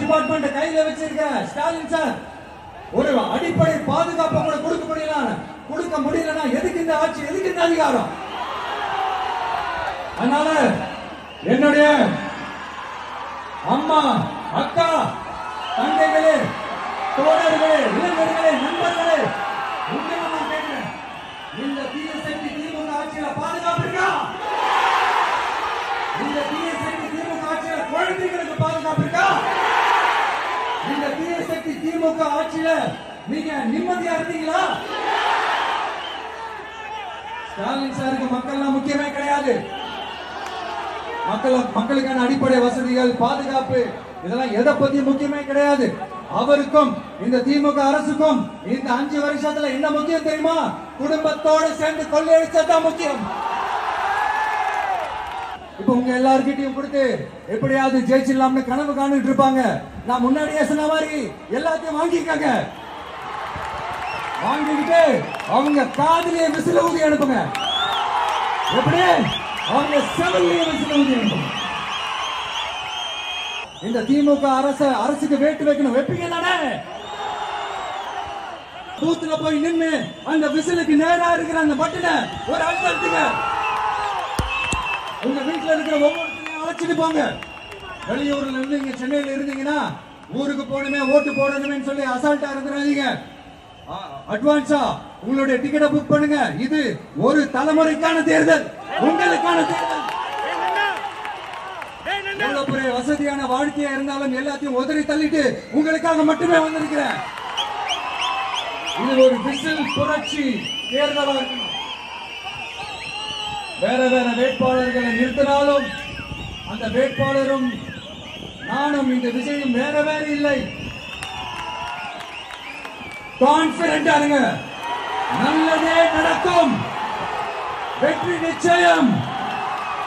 Department கையில வச்சிருக்க Stalin sir ஒரு அடிப்படை பாதுகாப்பை கூட கொடுக்க முடியலன்னா எதுக்கு இந்த ஆட்சி, எதுக்கு இந்த அதிகாரம்? அதனால என்னுடைய அம்மா, அக்கா, தங்கைகளே, தோழர்களே, இளைஞர்களே, நண்பர்களே, உங்களை நான் கேட்கிறேன், இந்த தீயசக்தி திமுக ஆட்சியில பாதுகாப்பு இருக்கா? இந்த தீயசக்தி திமுக ஆட்சியில குழந்தைகளுக்கு பாதுகாப்பு இருக்கா? இந்த தீயசக்தி திமுக ஆட்சியில நீங்க நிம்மதியா இருந்தீங்களா? ஸ்டாலின் சாருக்கு மக்கள்லாம் முக்கியமே கிடையாது. மக்களுக்கான அடிப்படை வசதிகள், பாதுகாப்பு, இதெல்லாம் எதை பத்தி முக்கியமே கிடையாது. அவருக்கும் இந்த திமுக அரசுக்கும் இந்த 5 வருஷத்துல என்ன முக்கியம் தெரியுமா? குடும்பத்தோடு சேர்ந்து கொள்ளையடிச்சதான் முக்கியம். இப்ப உங்க எல்லார்கிட்டையும் கொடுத்து எப்படியாவது ஜெயிச்சிடலாம்னு கனவு காணிட்டு இருப்பாங்க. நான் முன்னாடியே சொன்ன மாதிரி எல்லாத்தையும் வாங்கிக்கங்க. வாங்கிக்கிட்டு அவங்க காதிலே விசில ஊதி அனுப்புங்க. எப்படி? அவங்க செவல்லையே விசில ஊதி அனுப்புங்க. இந்த திமுக அரசுக்கு வேட்டு வைக்கணும். வைப்பீங்க தானே? பூத்துல போய் நின்று அந்த விசிலுக்கு நேரா இருக்கிற அந்த பட்டனை ஒரு அழுத்தத்துங்க. உங்க வீட்டுல இருக்கிற ஒவ்வொருத்தரையும் அழைச்சிட்டு போங்க. வெளியூர்ல இருந்து இங்க சென்னையில இருந்தீங்கன்னா ஊருக்கு போகணுமே, ஓட்டு போடணுமே சொல்லி அசால்ட்டா இருந்துடாதீங்க. அட்வான்ஸா உங்களுடைய டிக்கெட்டை புக் பண்ணுங்க. இது ஒரு தலைமுறைக்கான தேர்தல், உங்களுக்கான தேர்தல். எவ்வளவு பெரிய வசதியான வாழ்க்கையா இருந்தாலும் எல்லாத்தையும் உதறி தள்ளிட்டு உங்களுக்காக மட்டுமே வந்திருக்கிறேன். இது ஒரு விசில் புரட்சி தேர்தலா இருக்கணும். வேற வேட்பாளர்களை நிறுத்தினாலும் அந்த வேட்பாளரும் நானும் இந்த விஷயம் வேற இல்லை. கான்பிடென்ட் ஆகுங்க. நல்லதே நடக்கும். வெற்றி நிச்சயம்.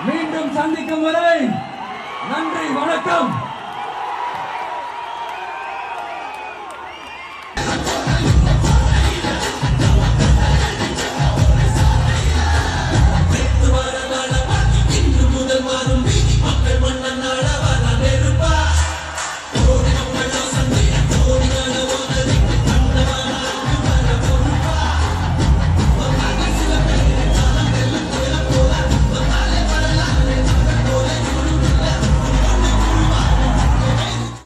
மீண்டும் சந்திக்கும் வரை நன்றி, வணக்கம்.